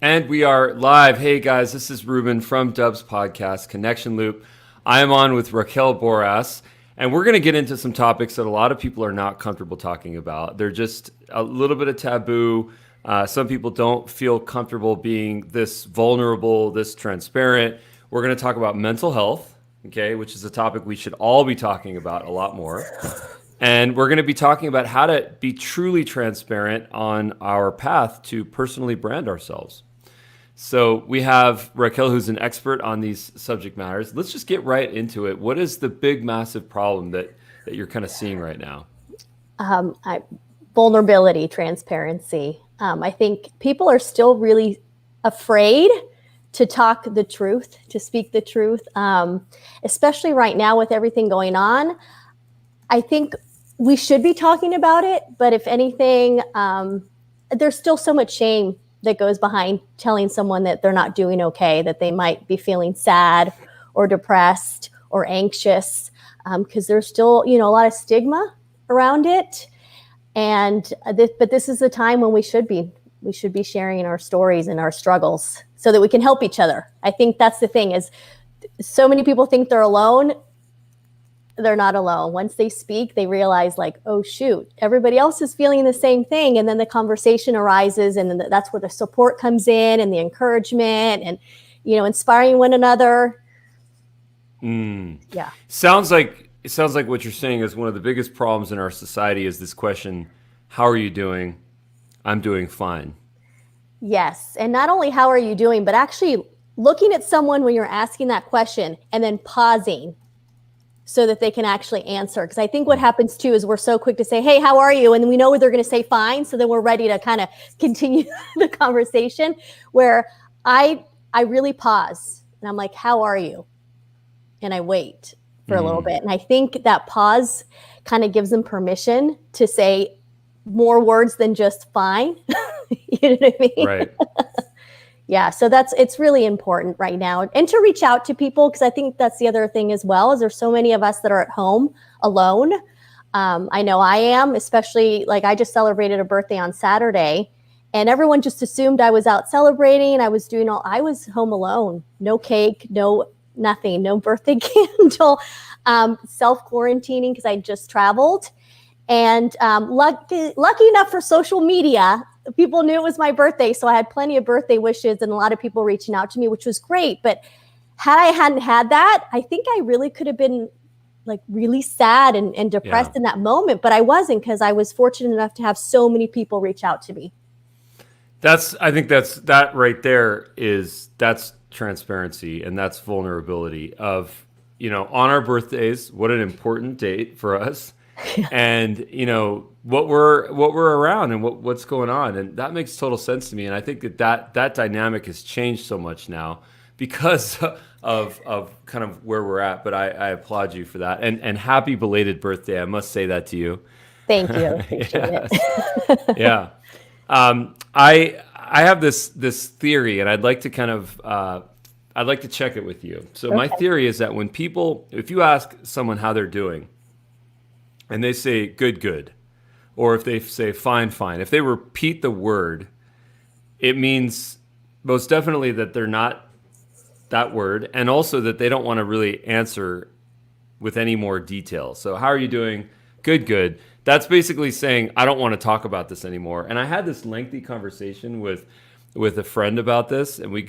And we are live. Hey guys, this is Ruben from Dub's podcast, Connection Loop. I am on with Raquel Boras, and we're going to get into some topics that a lot of people are not comfortable talking about. They're just a little bit of taboo. Some people don't feel comfortable being this vulnerable, this transparent. We're going to talk about mental health, okay, which is a topic we should all be talking about a lot more. And we're going to be talking about how to be truly transparent on our path to personally brand ourselves. So we have Raquel, who's an expert on these subject matters. Let's just get right into it. What is the big, massive problem that you're kind of seeing right now? Vulnerability, transparency. I think people are still really afraid to talk the truth, to speak the truth, especially right now with everything going on. I think we should be talking about it, but if anything, there's still so much shame that goes behind telling someone that they're not doing okay, that they might be feeling sad or depressed or anxious, because there's still, a lot of stigma around it. And but this is the time when we should be sharing our stories and our struggles so that we can help each other. I think that's the thing, is so many people think they're alone. They're not alone. Once they speak, they realize like, oh shoot, everybody else is feeling the same thing. And then the conversation arises, and then that's where the support comes in, and the encouragement, and, inspiring one another. Yeah. It sounds like what you're saying is one of the biggest problems in our society is this question, how are you doing? I'm doing fine. Yes. And not only how are you doing, but actually looking at someone when you're asking that question and then pausing so that they can actually answer. Because I think what happens too is we're so quick to say, hey, how are you? And we know they're going to say fine. So then we're ready to kind of continue the conversation, where I really pause and I'm like, how are you? And I wait for a little bit. And I think that pause kind of gives them permission to say more words than just fine. You know what I mean? Right. Yeah, so it's really important right now, and to reach out to people, because I think that's the other thing as well, is there's so many of us that are at home alone. I know I am, especially like I just celebrated a birthday on Saturday, and everyone just assumed I was out celebrating. I was home alone, no cake, no nothing, no birthday candle, self-quarantining because I just traveled. And lucky enough for social media, people knew it was my birthday. So I had plenty of birthday wishes and a lot of people reaching out to me, which was great. But hadn't had that, I think I really could have been like really sad and depressed in that moment. But I wasn't, because I was fortunate enough to have so many people reach out to me. I think that right there that's transparency, and that's vulnerability of, on our birthdays, what an important date for us. And what we're around and what's going on, and that makes total sense to me. And I think that dynamic has changed so much now because of kind of where we're at. But I applaud you for that, and happy belated birthday. I must say that to you. Thank you. Appreciate it. Yeah. I have this theory, and I'd like to kind of I'd like to check it with you. So my theory is that if you ask someone how they're doing, and they say good, or if they say fine, if they repeat the word, it means most definitely that they're not that word, and also that they don't want to really answer with any more detail. So how are you doing? Good. That's basically saying, I don't want to talk about this anymore. And I had this lengthy conversation with a friend about this, and we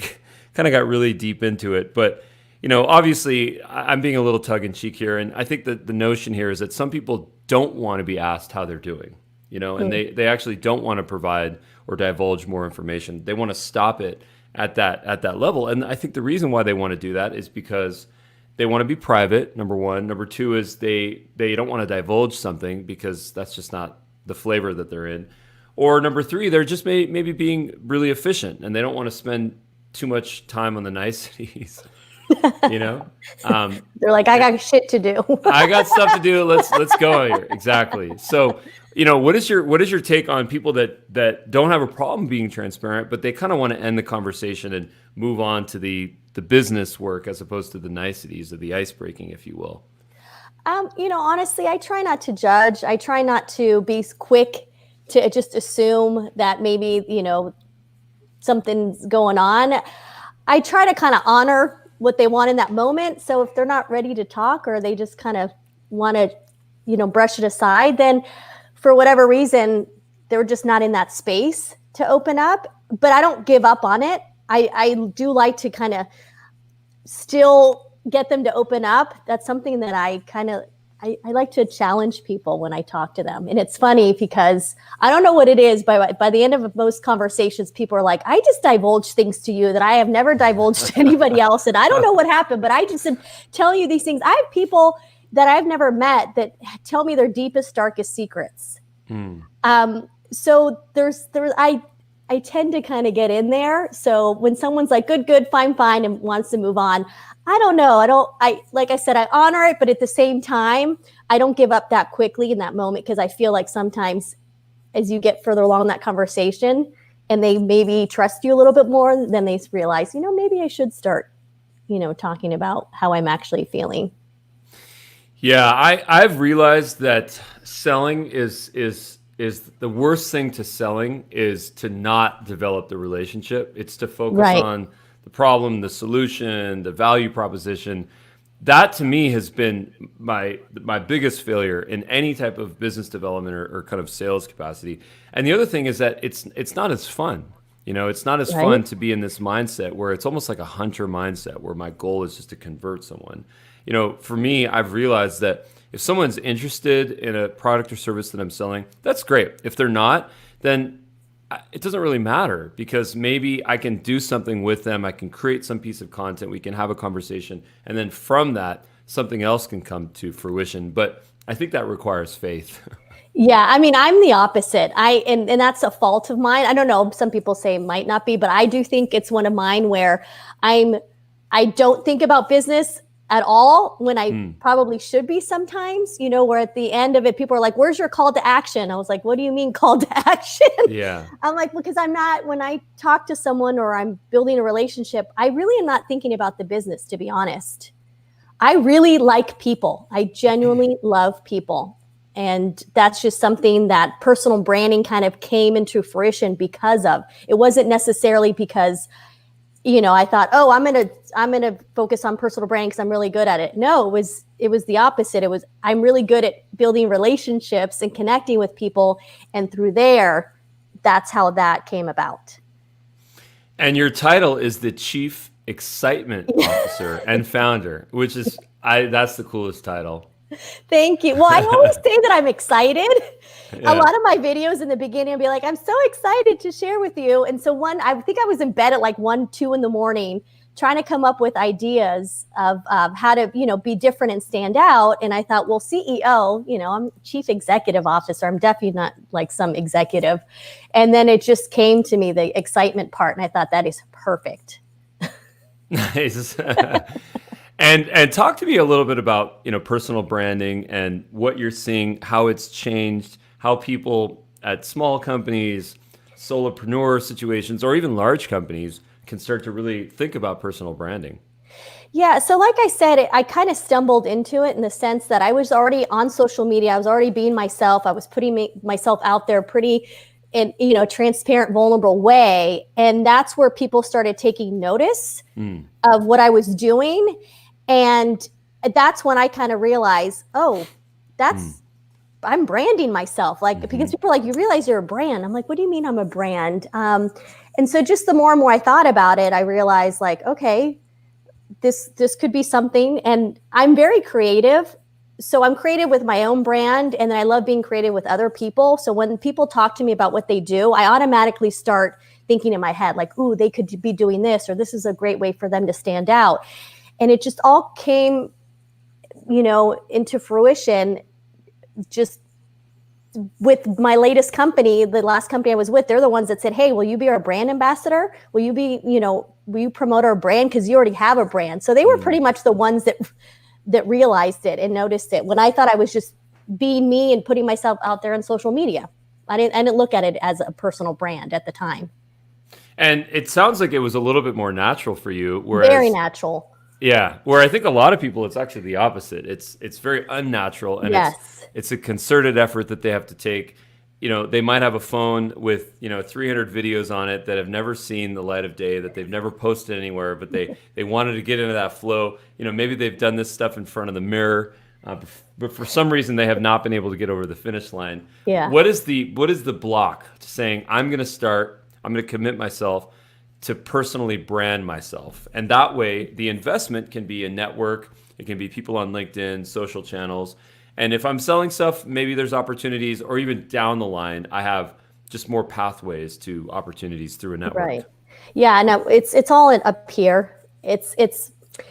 kind of got really deep into it. But obviously, I'm being a little tongue-in-cheek here, and I think that the notion here is that some people don't want to be asked how they're doing, and they actually don't want to provide or divulge more information. They want to stop it at that level. And I think the reason why they want to do that is because they want to be private, number one. Number two is they don't want to divulge something because that's just not the flavor that they're in. Or number three, they're just maybe being really efficient, and they don't want to spend too much time on the niceties. They're like, I got shit to do. I got stuff to do. Let's go here. Exactly. So, what is your take on people that don't have a problem being transparent, but they kind of want to end the conversation and move on to the business work as opposed to the niceties of the ice breaking, if you will? Honestly, I try not to judge. I try not to be quick to just assume that maybe, something's going on, I try to kind of honor what they want in that moment. So if they're not ready to talk, or they just kind of want to, brush it aside, then for whatever reason, they're just not in that space to open up. But I don't give up on it. I do like to kind of still get them to open up. That's something that I like to challenge people when I talk to them. And it's funny because I don't know what it is. By the end of most conversations, people are like, I just divulged things to you that I have never divulged to anybody else. And I don't know what happened, but I just am telling you these things. I have people that I've never met that tell me their deepest, darkest secrets. So I tend to kind of get in there. So when someone's like, good, fine, and wants to move on, I don't know. Like I said, I honor it, but at the same time, I don't give up that quickly in that moment, because I feel like sometimes as you get further along that conversation and they maybe trust you a little bit more, then they realize, maybe I should start, talking about how I'm actually feeling. Yeah, I've realized that selling is the worst thing to selling is to not develop the relationship. It's to focus on the problem, the solution, the value proposition. That to me has been my biggest failure in any type of business development or kind of sales capacity. And the other thing is that it's not as fun. It's not as fun to be in this mindset where it's almost like a hunter mindset where my goal is just to convert someone. For me, I've realized that if someone's interested in a product or service that I'm selling, that's great. If they're not, then it doesn't really matter, because maybe I can do something with them. I can create some piece of content. We can have a conversation. And then from that, something else can come to fruition. But I think that requires faith. Yeah, I mean, I'm the opposite. And that's a fault of mine. I don't know. Some people say it might not be, but I do think it's one of mine where I don't think about business at all when I probably should be sometimes, where at the end of it, people are like, where's your call to action? I was like, what do you mean call to action? Yeah. I'm like, because when I talk to someone or I'm building a relationship, I really am not thinking about the business, to be honest. I really like people. I genuinely love people. And that's just something that personal branding kind of came into fruition because of. It wasn't necessarily because I thought, oh, I'm gonna focus on personal branding because I'm really good at it. No, it was the opposite. It was, I'm really good at building relationships and connecting with people, and through there, that's how that came about. And your title is the Chief Excitement Officer and Founder, which is that's the coolest title. Thank you. Well, I always say that I'm excited. Yeah. A lot of my videos in the beginning, I'll be like, I'm so excited to share with you. And so I think I was in bed at like 1, 2 in the morning, trying to come up with ideas of how to, be different and stand out. And I thought, well, CEO, I'm Chief Executive Officer. I'm definitely not like some executive. And then it just came to me, the excitement part. And I thought that is perfect. Nice. And talk to me a little bit about, personal branding and what you're seeing, how it's changed, how people at small companies, solopreneur situations, or even large companies can start to really think about personal branding. Yeah. So like I said, I kind of stumbled into it in the sense that I was already on social media. I was already being myself. I was putting myself out there pretty in, transparent, vulnerable way. And that's where people started taking notice of what I was doing. And that's when I kind of realized, oh, I'm branding myself. Like, because people are like, you realize you're a brand. I'm like, what do you mean I'm a brand? And so just the more and more I thought about it, I realized like, okay, this could be something. And I'm very creative. So I'm creative with my own brand. And then I love being creative with other people. So when people talk to me about what they do, I automatically start thinking in my head, like, ooh, they could be doing this, or this is a great way for them to stand out. And it just all came, into fruition just with my latest company. The last company I was with, they're the ones that said, hey, will you be our brand ambassador? Will you promote our brand? Because you already have a brand. So they were pretty much the ones that realized it and noticed it when I thought I was just being me and putting myself out there on social media. I didn't look at it as a personal brand at the time. And it sounds like it was a little bit more natural for you. Whereas, very natural. Yeah, where I think a lot of people, it's actually the opposite. It's very unnatural, and it's a concerted effort that they have to take. they might have a phone with 300 videos on it that have never seen the light of day, that they've never posted anywhere, but they wanted to get into that flow. Maybe they've done this stuff in front of the mirror, but for some reason they have not been able to get over the finish line. Yeah. What is the block to saying I'm going to commit myself to personally brand myself? And that way the investment can be a network. It can be people on LinkedIn, social channels. And if I'm selling stuff, maybe there's opportunities, or even down the line, I have just more pathways to opportunities through a network. Right. Yeah, no, it's all up here.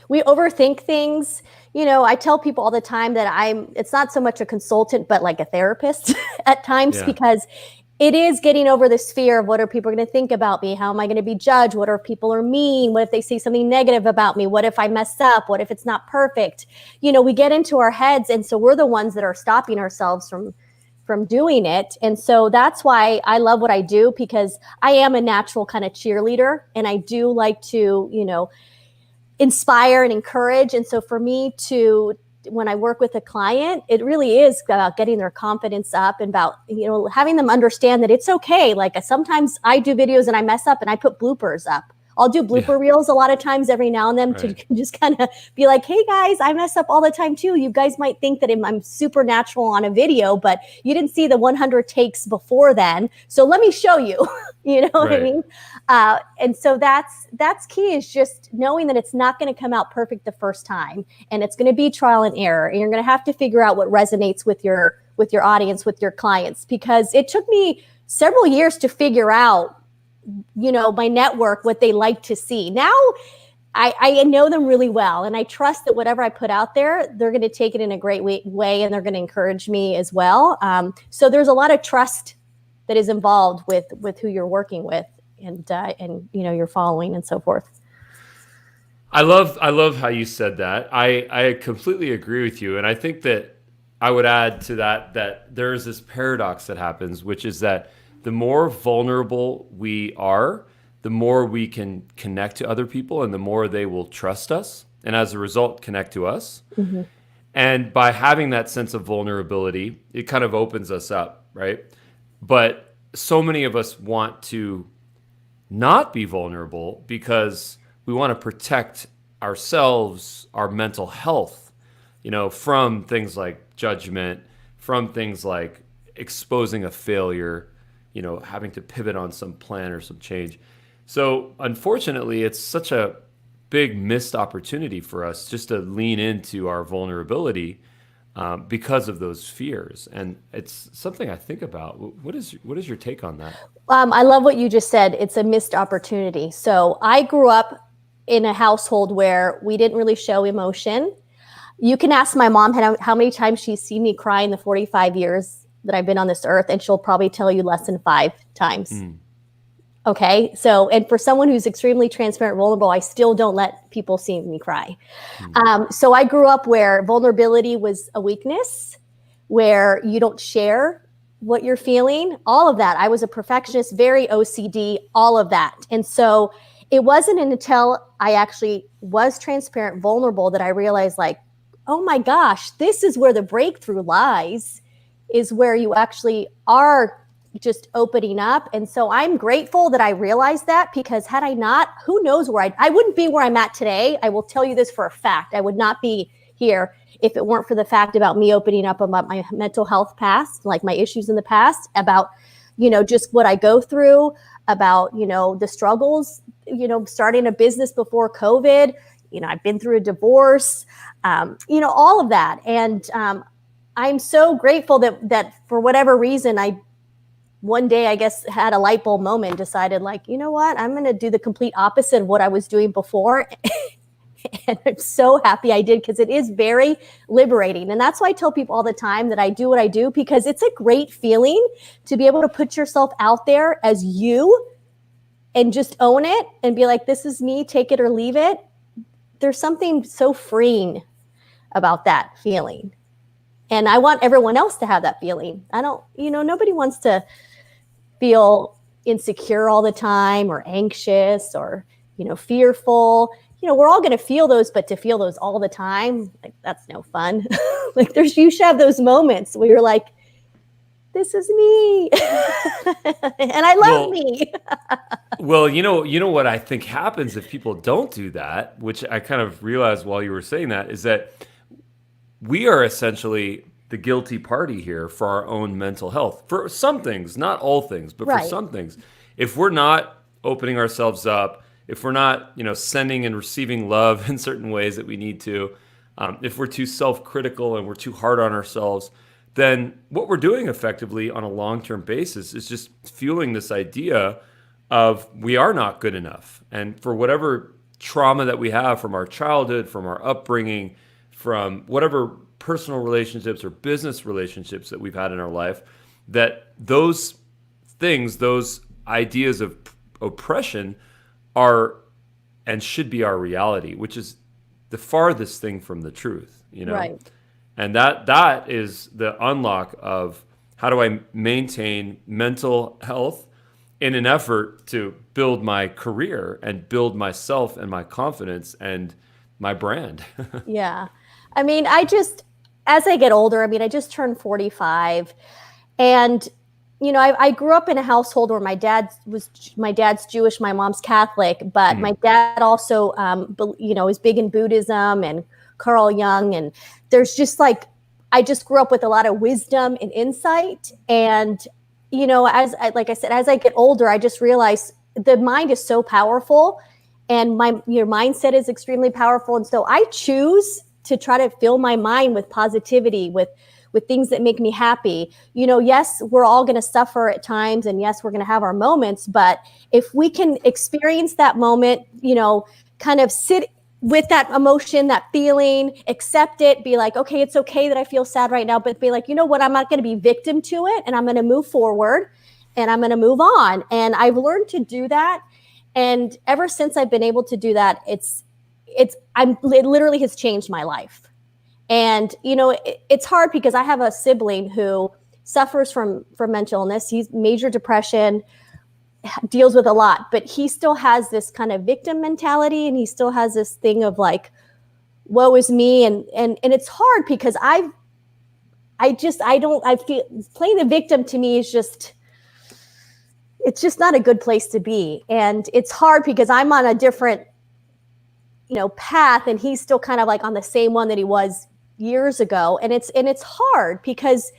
We overthink things. I tell people all the time that it's not so much a consultant, but like a therapist at times, because it is getting over this fear of what are people going to think about me? How am I going to be judged? What if people are mean? What if they say something negative about me? What if I mess up? What if it's not perfect? We get into our heads. And so we're the ones that are stopping ourselves from doing it. And so that's why I love what I do, because I am a natural kind of cheerleader, and I do like to, inspire and encourage. And so for me when I work with a client, it really is about getting their confidence up and about, having them understand that it's okay. Like sometimes I do videos and I mess up and I put bloopers up. I'll do blooper reels a lot of times every now and then to just kind of be like, hey guys, I mess up all the time too. You guys might think that I'm supernatural on a video, but you didn't see the 100 takes before then. So let me show you, what I mean? And so that's key, is just knowing that it's not going to come out perfect the first time, and it's going to be trial and error. And you're going to have to figure out what resonates with your audience, with your clients, because it took me several years to figure out my network, what they like to see. Now I know them really well, and I trust that whatever I put out there, they're going to take it in a great way, and they're going to encourage me as well. So there's a lot of trust that is involved with who you're working with, and your following and so forth. I love how you said that. I completely agree with you, and I think that I would add to that there's this paradox that happens, which is that the more vulnerable we are, the more we can connect to other people, and the more they will trust us, and as a result, connect to us. Mm-hmm. And by having that sense of vulnerability, it kind of opens us up, right? But so many of us want to not be vulnerable because we want to protect ourselves, our mental health, from things like judgment, from things like exposing a failure, having to pivot on some plan or some change. So unfortunately, it's such a big missed opportunity for us just to lean into our vulnerability because of those fears. And it's something I think about. What is your take on that? I love what you just said. It's a missed opportunity. So I grew up in a household where we didn't really show emotion. You can ask my mom how many times she's seen me cry in the 45 years that I've been on this earth, and she'll probably tell you less than 5 times. Okay. So, and for someone who's extremely transparent, vulnerable, I still don't let people see me cry. So I grew up where vulnerability was a weakness, where you don't share what you're feeling, all of that. I was a perfectionist, very OCD, all of that. And so it wasn't until I actually was transparent, vulnerable, that I realized, like, oh my gosh, this is where the breakthrough lies, is where you actually are just opening up. And so I'm grateful that I realized that, because had I not, who knows where I wouldn't be where I'm at today. I will tell you this for a fact. I would not be here if it weren't for the fact about me opening up about my mental health past, like my issues in the past, about, just what I go through, about, the struggles, starting a business before COVID, I've been through a divorce, all of that. And, I'm so grateful that for whatever reason, I one day, I guess, had a light bulb moment, decided, like, you know what, I'm going to do the complete opposite of what I was doing before. And I'm so happy I did, because it is very liberating. And that's why I tell people all the time that I do what I do, because it's a great feeling to be able to put yourself out there as you and just own it and be like, this is me, take it or leave it. There's something so freeing about that feeling. And I want everyone else to have that feeling. I don't, nobody wants to feel insecure all the time, or anxious, or, fearful. We're all going to feel those, but to feel those all the time, like, that's no fun. Like, you should have those moments where you're like, this is me. And I love Well, me. well, you know what I think happens if people don't do that, which I kind of realized while you were saying that, is that we are essentially the guilty party here for our own mental health. For some things, not all things, but for Right. some things. If we're not opening ourselves up, if we're not, sending and receiving love in certain ways that we need to, if we're too self-critical and we're too hard on ourselves, then what we're doing effectively on a long-term basis is just fueling this idea of we are not good enough. And for whatever trauma that we have from our childhood, from our upbringing, from whatever personal relationships or business relationships that we've had in our life, that those things, those ideas of oppression are and should be our reality, which is the farthest thing from the truth, Right. And that is the unlock of how do I maintain mental health in an effort to build my career and build myself and my confidence and my brand. Yeah. I mean, as I get older, I mean, I just turned 45, and I grew up in a household where my dad's Jewish, my mom's Catholic, but my dad also, is big in Buddhism and Carl Jung. And there's just I just grew up with a lot of wisdom and insight. And, like I said, as I get older, I just realize the mind is so powerful, and your mindset is extremely powerful. And so I choose to try to fill my mind with positivity, with things that make me happy. Yes, we're all going to suffer at times, and yes, we're going to have our moments, but if we can experience that moment, kind of sit with that emotion, that feeling, accept it, be like, okay, it's okay that I feel sad right now, but be like, you know what, I'm not going to be victim to it, and I'm going to move forward, and I'm going to move on. And I've learned to do that. And ever since I've been able to do that, it literally has changed my life. And, it's hard because I have a sibling who suffers from mental illness. He's major depression, deals with a lot, but he still has this kind of victim mentality. And he still has this thing of like, woe is me. And it's hard because I feel playing the victim to me is it's just not a good place to be. And it's hard because I'm on a different, path, and he's still kind of like on the same one that he was years ago. And it's hard because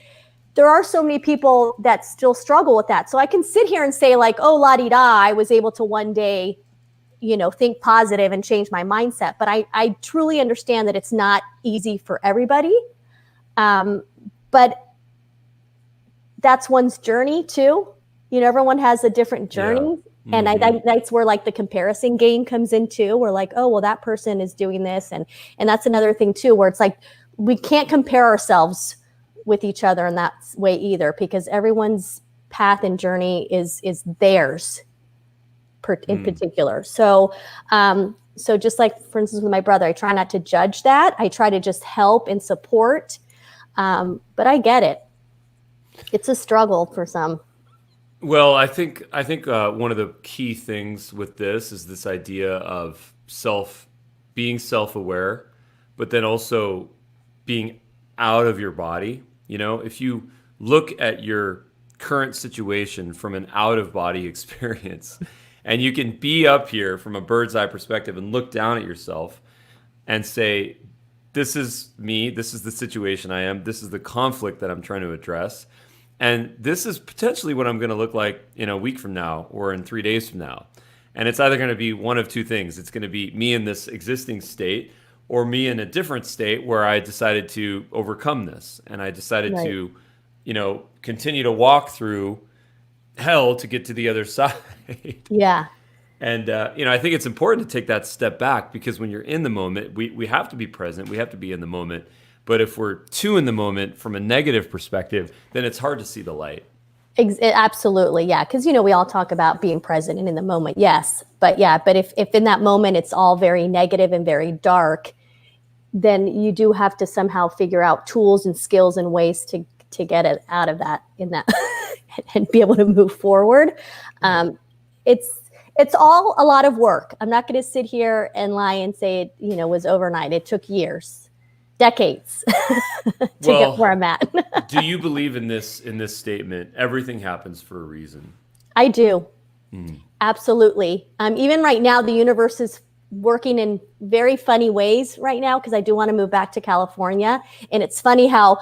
there are so many people that still struggle with that. So I can sit here and say like, oh, la-di-da, I was able to one day, think positive and change my mindset. But I truly understand that it's not easy for everybody. But that's one's journey too. Everyone has a different journey. Yeah. And that's where like the comparison game comes in too. We're like, oh, well, that person is doing this. And that's another thing too, where it's like, we can't compare ourselves with each other in that way either, because everyone's path and journey is theirs in particular. So, so just like, for instance, with my brother, I try not to judge that. I try to just help and support. But I get it. It's a struggle for some. Well, I think one of the key things with this is this idea of being self-aware, but then also being out of your body. If you look at your current situation from an out-of-body experience, and you can be up here from a bird's eye perspective and look down at yourself and say, this is me, this is the situation I am, this is the conflict that I'm trying to address. And this is potentially what I'm going to look like in a week from now or in 3 days from now. And it's either going to be one of two things. It's going to be me in this existing state, or me in a different state where I decided to overcome this. And I decided to, continue to walk through hell to get to the other side. Yeah. And, I think it's important to take that step back, because when you're in the moment, we have to be present. We have to be in the moment. But if we're too in the moment from a negative perspective, then it's hard to see the light. Absolutely. Yeah. Because, we all talk about being present and in the moment. Yes. But if in that moment it's all very negative and very dark, then you do have to somehow figure out tools and skills and ways to get it out of that and be able to move forward. It's all a lot of work. I'm not going to sit here and lie and say it, was overnight. It took years. decades to get where I'm at. Do you believe in this statement? Everything happens for a reason. I do. Absolutely. Even right now, the universe is working in very funny ways right now because I do want to move back to California. And it's funny how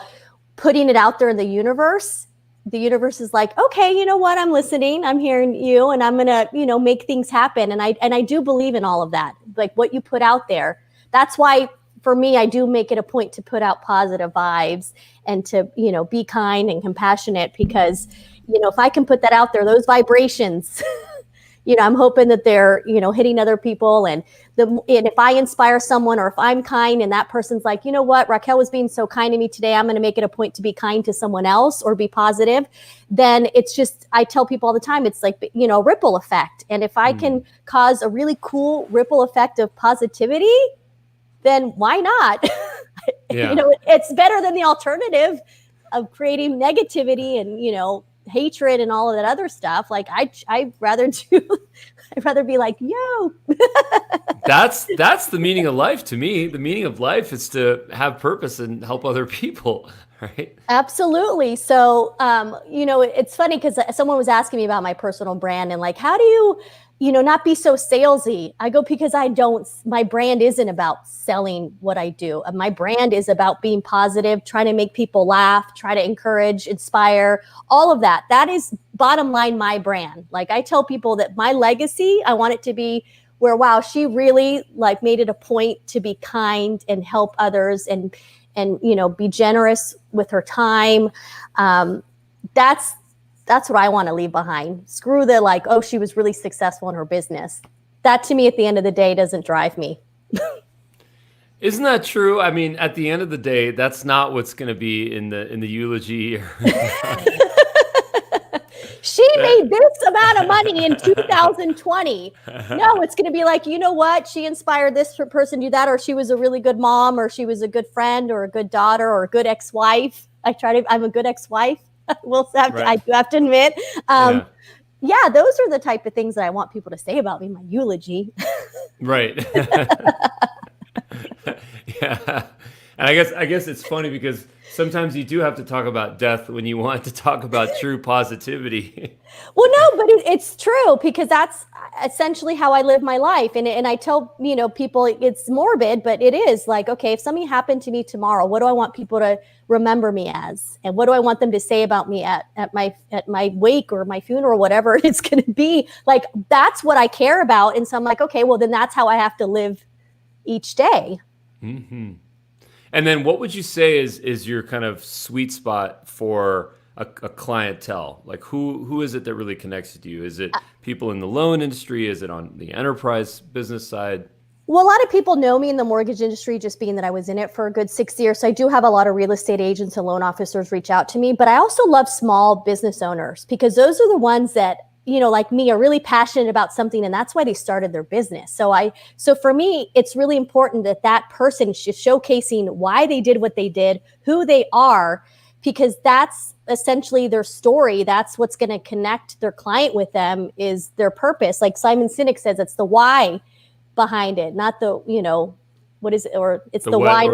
putting it out there in the universe is like, okay, you know what? I'm listening. I'm hearing you, and I'm going to, make things happen. And I do believe in all of that. Like what you put out there. That's why for me, I do make it a point to put out positive vibes and to, be kind and compassionate because, if I can put that out there, those vibrations, I'm hoping that they're, hitting other people. And if I inspire someone or if I'm kind and that person's like, you know what, Raquel was being so kind to me today, I'm going to make it a point to be kind to someone else or be positive. Then it's just, I tell people all the time, it's like, ripple effect. And if I can cause a really cool ripple effect of positivity, then why not? Yeah. It's better than the alternative of creating negativity and, hatred and all of that other stuff. Like I'd rather be like, yo. That's the meaning of life to me. The meaning of life is to have purpose and help other people, right? Absolutely. So, it's funny because someone was asking me about my personal brand and like, how do you, not be so salesy? I go, because my brand isn't about selling what I do. My brand is about being positive, trying to make people laugh, try to encourage, inspire, all of that. That is bottom line, my brand. Like I tell people that my legacy, I want it to be where, wow, she really like made it a point to be kind and help others and be generous with her time. That's what I want to leave behind. Screw the like, oh, she was really successful in her business. That to me, at the end of the day, doesn't drive me. Isn't that true? I mean, at the end of the day, that's not what's going to be in the eulogy. She made this amount of money in 2020. No, it's going to be like, you know what? She inspired this person to do that, or she was a really good mom, or she was a good friend, or a good daughter, or a good ex-wife. I'm a good ex-wife. I do have to admit. Yeah, those are the type of things that I want people to say about me, my eulogy. Right. Yeah. And I guess it's funny because sometimes you do have to talk about death when you want to talk about true positivity. Well, no, but it's true because that's essentially how I live my life. And I tell, people it's morbid, but it is like, okay, if something happened to me tomorrow, what do I want people to remember me as? And what do I want them to say about me at my wake or my funeral, whatever it's going to be? Like, that's what I care about. And so I'm like, okay, well, then that's how I have to live each day. Mm-hmm. And then what would you say is your kind of sweet spot for a clientele? Like who is it that really connects with you? Is it people in the loan industry? Is it on the enterprise business side? Well, a lot of people know me in the mortgage industry just being that I was in it for a good 6 years. So I do have a lot of real estate agents and loan officers reach out to me, but I also love small business owners because those are the ones that, like me, are really passionate about something, and that's why they started their business. So for me, it's really important that person is showcasing why they did what they did, who they are, because that's essentially their story. That's what's going to connect their client with them is their purpose. Like Simon Sinek says, it's the why behind it, not the, what is it? Or it's the why,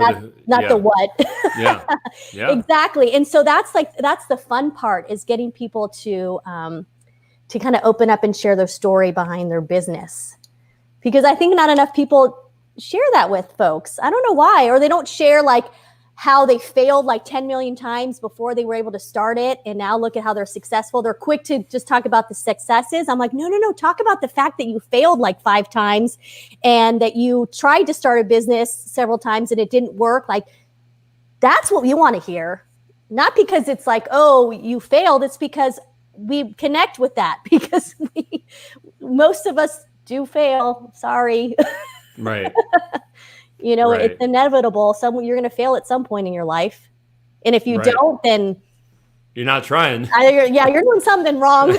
not the what. Yeah. Exactly. And so that's the fun part is getting people to kind of open up and share their story behind their business. Because I think not enough people share that with folks. I don't know why, or they don't share like how they failed like 10 million times before they were able to start it. And now look at how they're successful. They're quick to just talk about the successes. I'm like, no. Talk about the fact that you failed like 5 times and that you tried to start a business several times and it didn't work. Like that's what we want to hear. Not because it's like, oh, you failed. It's because we connect with that because most of us do fail. Sorry. Right. Right. It's inevitable. You're going to fail at some point in your life. And if you don't, then you're not trying. You're doing something wrong.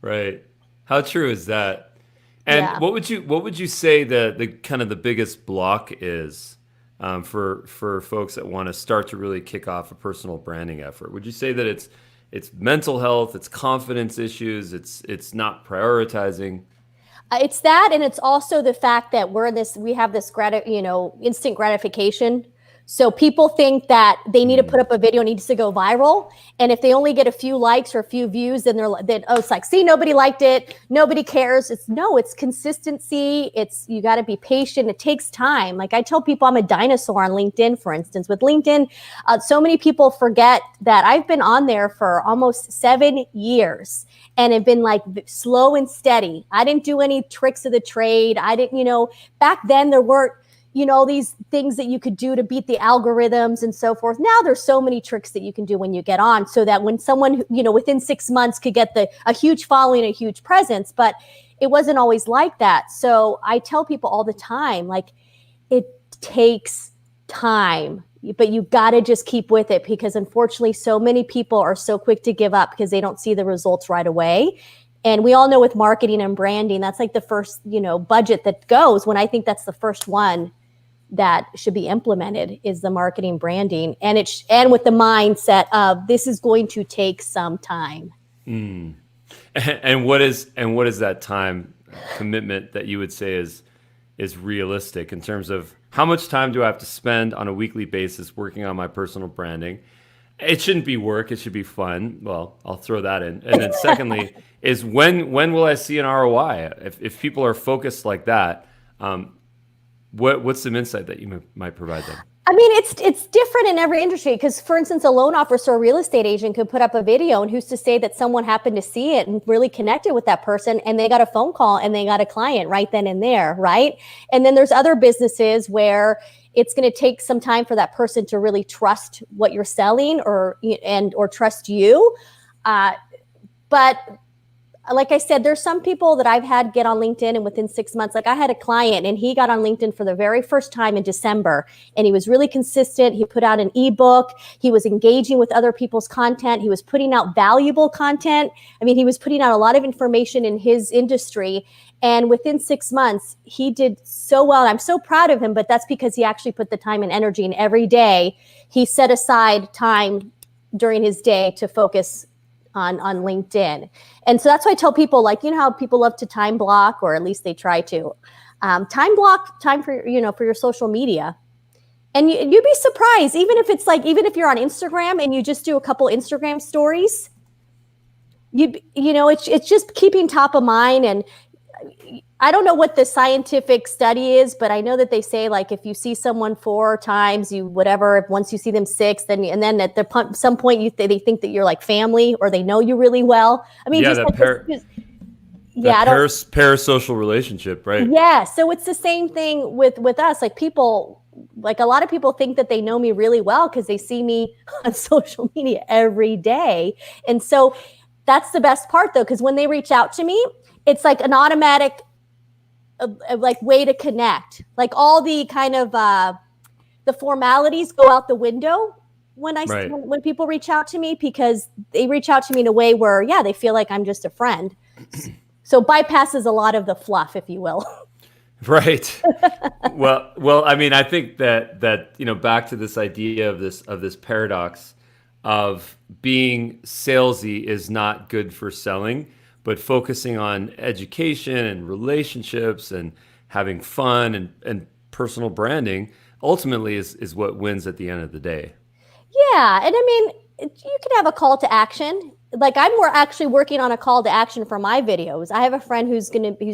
Right. How true is that? And what would you say the kind of the biggest block is for folks that want to start to really kick off a personal branding effort? Would you say that it's mental health, it's confidence issues, it's not prioritizing? It's that, and it's also the fact that we have this instant gratification. So people think that they need to put up a video, needs to go viral, and if they only get a few likes or a few views, then it's like, see, nobody liked it, nobody cares. It's consistency. You got to be patient. It takes time. Like I tell people, I'm a dinosaur on LinkedIn, for instance. With LinkedIn, so many people forget that I've been on there for almost 7 years. And have been like slow and steady. I didn't do any tricks of the trade. I didn't, back then there weren't, these things that you could do to beat the algorithms and so forth. Now there's so many tricks that you can do when you get on, so that when someone, within 6 months could get a huge following, a huge presence, but it wasn't always like that. So I tell people all the time, like, it takes time. But you got to just keep with it, because unfortunately so many people are so quick to give up because they don't see the results right away. And we all know with marketing and branding, that's like the first, budget that goes, when I think that's the first one that should be implemented, is the marketing branding. And and with the mindset of, this is going to take some time. Mm. And what is that time commitment that you would say is realistic, in terms of how much time do I have to spend on a weekly basis working on my personal branding? It shouldn't be work. It should be fun. Well, I'll throw that in. And then secondly is, when will I see an ROI? If people are focused like that, what's some insight that you might provide them? I mean, it's different in every industry, because, for instance, a loan officer or a real estate agent could put up a video, and who's to say that someone happened to see it and really connected with that person, and they got a phone call and they got a client right then and there, right? And then there's other businesses where it's going to take some time for that person to really trust what you're selling, or trust you. But like I said, there's some people that I've had get on LinkedIn, and within 6 months, like I had a client and he got on LinkedIn for the very first time in December, and he was really consistent. He put out an ebook. He was engaging with other people's content. He was putting out valuable content. I mean, he was putting out a lot of information in his industry. And within 6 months, he did so well. I'm so proud of him, but that's because he actually put the time and energy, and every day he set aside time during his day to focus on LinkedIn. And so that's why I tell people, like, how people love to time block, or at least they try to time block time for your social media. And you'd be surprised, even if you're on Instagram and you just do a couple Instagram stories, it's just keeping top of mind. And I don't know what the scientific study is, but I know that they say, like, if you see someone 4 times, once you see them 6, then at some point they think that you're like family, or they know you really well. I mean, parasocial relationship, right? Yeah. So it's the same thing with us. Like, people, like, a lot of people think that they know me really well because they see me on social media every day. And so that's the best part, though, because when they reach out to me, it's like an automatic like way to connect. Like, all the kind of the formalities go out the window when when people reach out to me, because they reach out to me in a way where, they feel like I'm just a friend. So bypasses a lot of the fluff, if you will. Right. Well, I mean, I think that back to this idea of this paradox of being salesy is not good for selling, but focusing on education and relationships and having fun and personal branding ultimately is what wins at the end of the day. Yeah. And I mean, you can have a call to action. Like, we're actually working on a call to action for my videos. I have a friend who's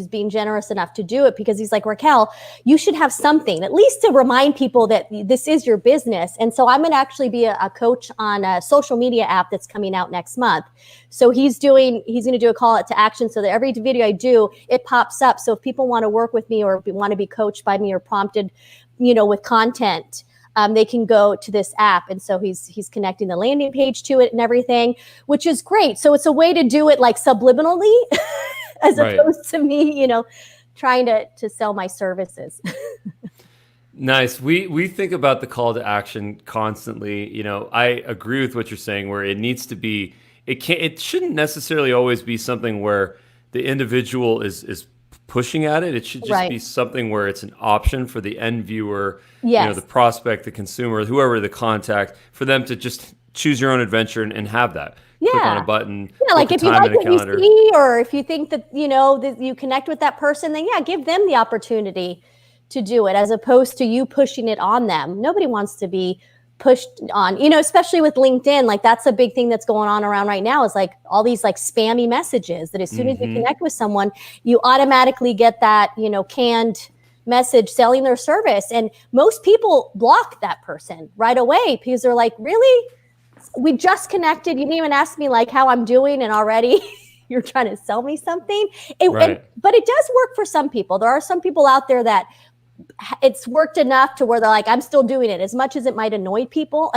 being generous enough to do it, because he's like, Raquel, you should have something at least to remind people that this is your business. And so I'm going to actually be a coach on a social media app that's coming out next month. So he's going to do a call to action, so that every video I do, it pops up. So if people want to work with me, or want to be coached by me, or prompted, with content, they can go to this app. And so he's connecting the landing page to it and everything, which is great. So it's a way to do it like subliminally as opposed to me, trying to sell my services. Nice. We think about the call to action constantly. I agree with what you're saying, where it needs to be, it shouldn't necessarily always be something where the individual is pushing at it. It should just be something where it's an option for the end viewer, the prospect, the consumer, whoever the contact, for them to just choose your own adventure and have that. click on a Yeah. button, Yeah, book like a if you time like in a what you calendar. see, or if you think that, that you connect with that person, then yeah, give them the opportunity to do it as opposed to you pushing it on them. Nobody wants to be pushed on, especially with LinkedIn. Like that's a big thing that's going on around right now, is like all these like spammy messages that as soon as you connect with someone, you automatically get that, canned message selling their service. And most people block that person right away because they're like, really? We just connected. You didn't even ask me like how I'm doing, and already you're trying to sell me something. Right. But it does work for some people. There are some people out there that it's worked enough to where they're like, I'm still doing it. As much as it might annoy people,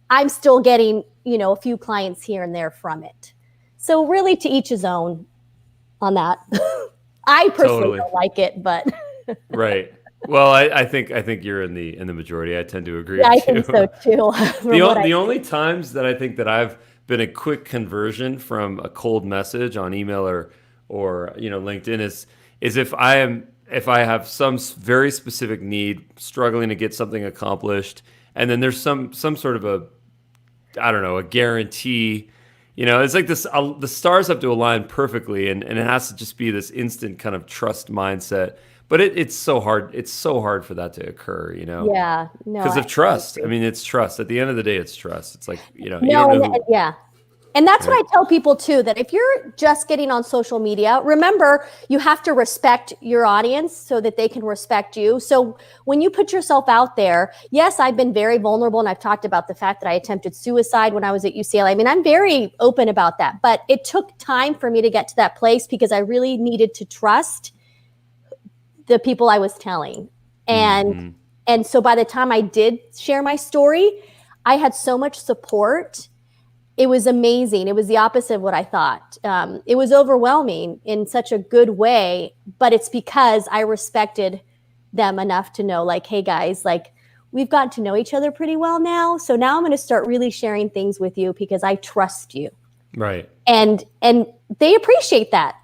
I'm still getting, a few clients here and there from it. So really to each his own on that. I personally Totally. don't like it, but Right. Well, I think you're in the majority. I tend to agree yeah, I with think you. so too. From what The I only times that I think that I've been a quick conversion from a cold message on email or LinkedIn is if I have some very specific need, struggling to get something accomplished, and then there's some sort of a, I don't know, a guarantee. It's like this. The stars have to align perfectly, and it has to just be this instant kind of trust mindset. But it's so hard. It's so hard for that to occur. yeah, no, Because of I trust. I agree. mean, it's trust. At the end of the day, it's trust. It's like, you don't No, know and who, yeah. And that's what right? I tell people too, that if you're just getting on social media, remember you have to respect your audience so that they can respect you. So when you put yourself out there, yes, I've been very vulnerable, and I've talked about the fact that I attempted suicide when I was at UCLA. I mean, I'm very open about that, but it took time for me to get to that place because I really needed to trust the people I was telling. And Hmm. and so by the time I did share my story, I had so much support. It was amazing. It was the opposite of what I thought. It was overwhelming in such a good way, but it's because I respected them enough to know, like, hey guys, like we've gotten to know each other pretty well now. So now I'm going to start really sharing things with you because I trust you. Right. And they appreciate that.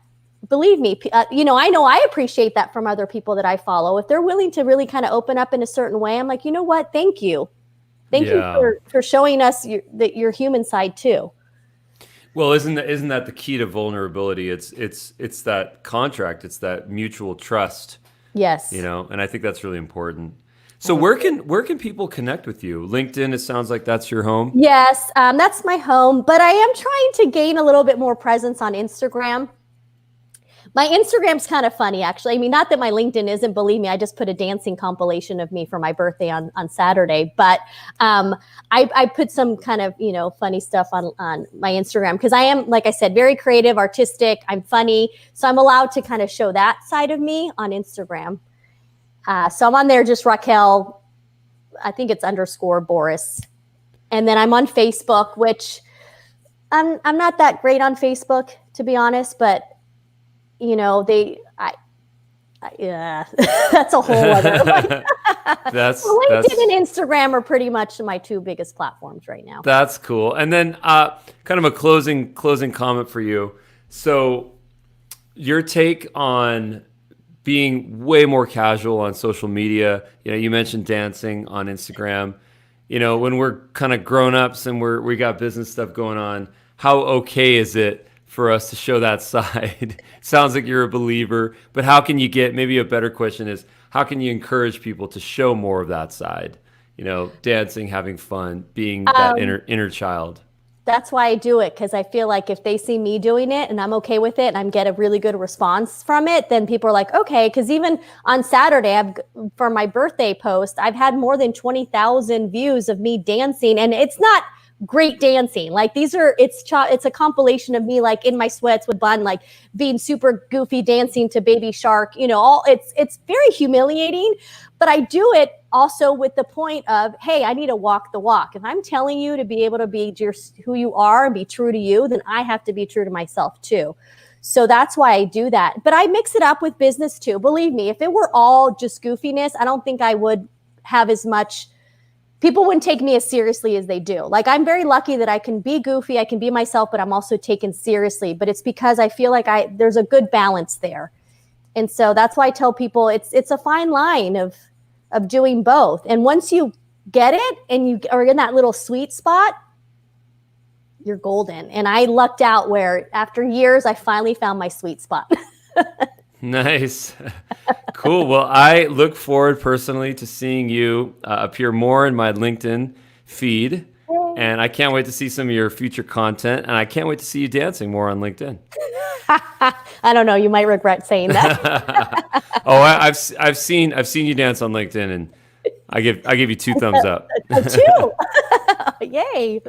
Believe me, I know I appreciate that from other people that I follow. If they're willing to really kind of open up in a certain way, I'm like, you know what? Thank you. Thank you Yeah. for showing us your human side too. Well, isn't that the key to vulnerability? It's that contract. It's that mutual trust, Yes, and I think that's really important. So I agree. where can people connect with you? LinkedIn, it sounds like that's your home. Yes, that's my home, but I am trying to gain a little bit more presence on Instagram. My Instagram's kind of funny, actually. I mean, not that my LinkedIn isn't. Believe me, I just put a dancing compilation of me for my birthday on Saturday. But I put some kind of funny stuff on my Instagram because I am, like I said, very creative, artistic. I'm funny, so I'm allowed to kind of show that side of me on Instagram. So I'm on there, just Raquel. I think it's underscore Boris, and then I'm on Facebook, which I'm not that great on Facebook, to be honest, but yeah, that's a whole other. that's LinkedIn that's and Instagram are pretty much my two biggest platforms right now. That's cool. And then kind of a closing comment for you. So your take on being way more casual on social media. You mentioned dancing on Instagram. When we're kind of grown ups and we got business stuff going on, how okay is it for us to show that side? Sounds like you're a believer, but how can you maybe a better question is, how can you encourage people to show more of that side? Dancing, having fun, being that inner child. That's why I do it, because I feel like if they see me doing it and I'm okay with it and I get a really good response from it, then people are like, okay. Because even on Saturday, for my birthday post, I've had more than 20,000 views of me dancing, and it's not great dancing. Like it's a compilation of me like in my sweats with bun, like being super goofy dancing to Baby Shark. It's very humiliating, but I do it also with the point of, hey, I need to walk the walk. If I'm telling you to be able to be just who you are and be true to you, then I have to be true to myself too. So that's why I do that. But I mix it up with business too. Believe me, if it were all just goofiness, I don't think I would have as much. People wouldn't take me as seriously as they do. Like, I'm very lucky that I can be goofy, I can be myself, but I'm also taken seriously. But it's because I feel like there's a good balance there. And so that's why I tell people it's a fine line of doing both. And once you get it and you are in that little sweet spot, you're golden. And I lucked out where after years, I finally found my sweet spot. Nice. Cool. Well, I look forward personally to seeing you appear more in my LinkedIn feed. And I can't wait to see some of your future content. And I can't wait to see you dancing more on LinkedIn. I don't know. You might regret saying that. Oh, I've seen you dance on LinkedIn, and I give you 2 thumbs up. 2. Yay.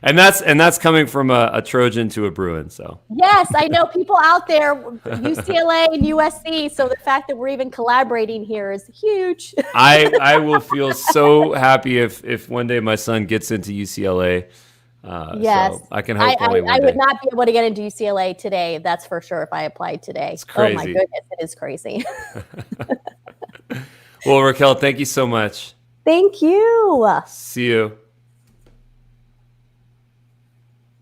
And that's coming from a Trojan to a Bruin. So Yes, I know people out there, UCLA and USC. So the fact that we're even collaborating here is huge. I will feel so happy if one day my son gets into UCLA. Yes, so I can hope I one day. would not be able to get into UCLA today. That's for sure. If I applied today, It's crazy. Oh my goodness, it is crazy. Well, Raquel, thank you so much. Thank you. See you.